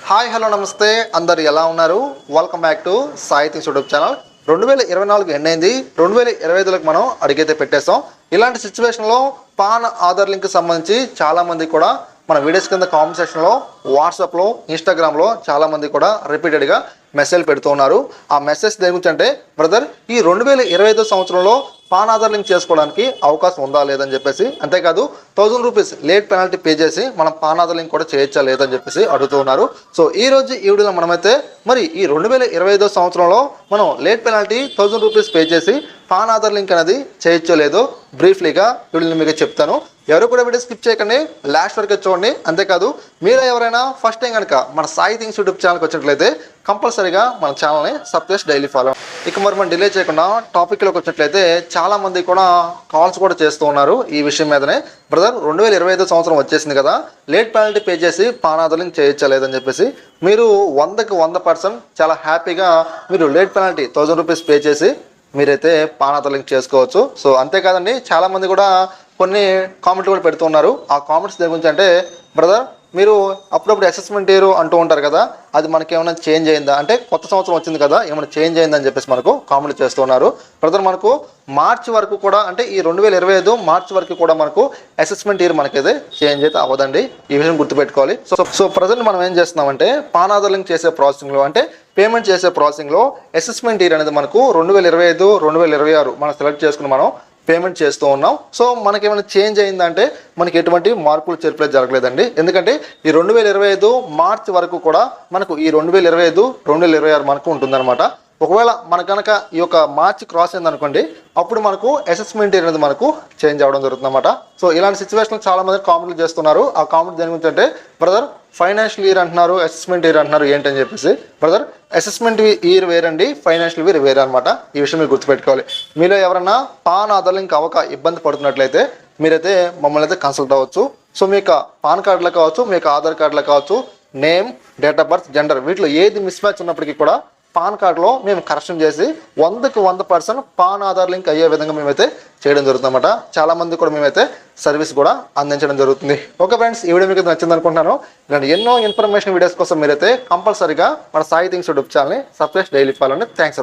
Hi hello నమస్తే అందరు ఎలా ఉన్నారు? Welcome back to Sai things YouTube channel. 2024 end అయింది. 2025లోకి మనం అడుగైతే పెట్టేస్తాం. ఇలాంటి సిచ్యువేషన్లో పాన్ ఆధార్ లింక్ సంబంధించి చాలామంది కూడా మన వీడియోస్ కింద కామెంట్ సెక్షన్లో, వాట్సాప్లో, ఇన్స్టాగ్రామ్లో చాలామంది కూడా రిపీటెడ్గా మెసేజ్ పెడుతూ ఉన్నారు. ఆ మెసేజ్ దేని గురించి అంటే, బ్రదర్ ఈ 2025 సంవత్సరంలో పాన్ ఆధార్ లింక్ చేసుకోవడానికి అవకాశం ఉందా లేదని చెప్పేసి, అంతేకాదు 1000 రూపీస్ లేట్ పెనాల్టీ పే చేసి మనం పాన్ ఆధార్ లింక్ కూడా చేయొచ్చా లేదని చెప్పేసి అడుగుతూ ఉన్నారు. సో ఈ రోజు ఈ వీడియోలో మనమైతే మరి ఈ 2025 సంవత్సరంలో మనం లేట్ పెనాల్టీ 1000 రూపీస్ పే చేసి పాన్ ఆధార్ లింక్ అనేది చేయొచ్చో లేదో బ్రీఫ్లీగా వీడియోని మీకు చెప్తాను. ఎవరు కూడా వీడియో స్కిప్ చేయకండి, లాస్ట్ వరకు చూడండి. అంతేకాదు మీరు ఎవరైనా ఫస్ట్ టైం కనుక మన సాయి థింగ్స్ యూట్యూబ్ ఛానల్కి వచ్చినట్లయితే కంపల్సరీగా మన ఛానల్ని సబ్స్క్రైబ్ డైలీ ఫాలో. ఇక మరి మనం డిలే చేయకుండా టాపిక్లోకి వచ్చినట్లయితే చాలామంది కూడా కాల్స్ కూడా చేస్తూ ఉన్నారు ఈ విషయం మీదనే. బ్రదర్ 2025 సంవత్సరం వచ్చేసింది కదా, లేట్ పెనాల్టీ పే చేసి పాన్ ఆధార్ లింక్ చేయొచ్చా లేదని చెప్పేసి మీరు 100కి 100% చాలా హ్యాపీగా మీరు లేట్ పెనాల్టీ 1000 రూపీస్ పే చేసి మీరైతే పాన్ ఆధార్ లింక్ చేసుకోవచ్చు. సో అంతేకాదండి, చాలామంది కూడా కొన్ని కామెంట్లు కూడా పెడుతున్నారు. ఆ కామెంట్స్ దేని గురించి అంటే, బ్రదర్ మీరు అప్పుడప్పుడు అసెస్మెంట్ ఇయర్ అంటూ ఉంటారు కదా, అది మనకి ఏమైనా చేంజ్ అయిందా అంటే కొత్త సంవత్సరం వచ్చింది కదా ఏమైనా చేంజ్ అయిందని చెప్పేసి మనకు కామెంట్ చేస్తున్నారు. బ్రదర్ మనకు మార్చి వరకు కూడా అంటే ఈ 2025 మార్చి వరకు కూడా మనకు అసెస్మెంట్ ఇయర్ మనకైతే చేంజ్ అయితే అవ్వదండి. ఈ విషయం గుర్తుపెట్టుకోవాలి. సో ప్రజెంట్ మనం ఏం చేస్తున్నామంటే పాన్ ఆధార్ లింక్ చేసే ప్రాసెసింగ్లో అంటే పేమెంట్ చేసే ప్రాసెసింగ్లో అసెస్మెంట్ ఇయర్ అనేది మనకు 2025 2026 మనం సెలెక్ట్ చేసుకుని మనం పేమెంట్ చేస్తూ ఉన్నాం. సో మనకి ఏమైనా చేంజ్ అయిందంటే మనకి ఎటువంటి మార్పులు చేర్పులు జరగలేదండి. ఎందుకంటే ఈ 2025 మార్చి వరకు కూడా మనకు ఈ 2025 2026 మనకు ఉంటుందన్నమాట. ఒకవేళ మన కనుక ఈ యొక్క మార్చి క్రాస్ అయిందనుకోండి, అప్పుడు మనకు అసెస్మెంట్ అనేది మనకు చేంజ్ అవ్వడం జరుగుతుంది అన్నమాట. సో ఇలాంటి సిచ్యువేషన్ చాలా మంది కామెంట్లు చేస్తున్నారు. ఆ కామెంట్ దేని గురించి అంటే, బ్రదర్ ఫైనాన్షియల్ ఇయర్ అంటున్నారు, అసెస్మెంట్ ఇయర్ అంటున్నారు ఏంటని చెప్పేసి. బ్రదర్ అసెస్మెంట్ ఇయర్ వేరండి, ఫైనాన్షియల్ ఇయర్ వేరే అనమాట. ఈ విషయం మీరు గుర్తుపెట్టుకోవాలి. మీలో ఎవరైనా పాన్ ఆధార్ లింక్ అవ్వక ఇబ్బంది పడుతున్నట్లయితే మీరైతే మమ్మల్ని అయితే కన్సల్ట్ అవ్వచ్చు. సో మీ యొక్క పాన్ కార్డులో కావచ్చు, మీ యొక్క ఆధార్ కార్డులో కావచ్చు, name, date of birth, gender వీటిలో ఏది మిస్ మ్యాచ్ ఉన్నప్పటికీ కూడా పాన్ కార్డులో మేము కరెక్షన్ చేసి 100కి 100% పాన్ ఆధార్ లింక్ అయ్యే విధంగా మేమైతే చేయడం జరుగుతుందన్నమాట. చాలామంది కూడా మేమైతే సర్వీస్ కూడా అందించడం జరుగుతుంది. ఓకే ఫ్రెండ్స్, ఈ వీడియో మీకు నచ్చింది అనుకుంటున్నాను. ఇలాంటి ఎన్నో ఇన్ఫర్మేషన్ వీడియోస్ కోసం మీరైతే కంపల్సరీగా మన సాయి థింగ్స్ యూట్యూబ్ ఛానల్ని సబ్స్క్రైబ్ డైలీ ఫాలో అండి. Thanks for watching.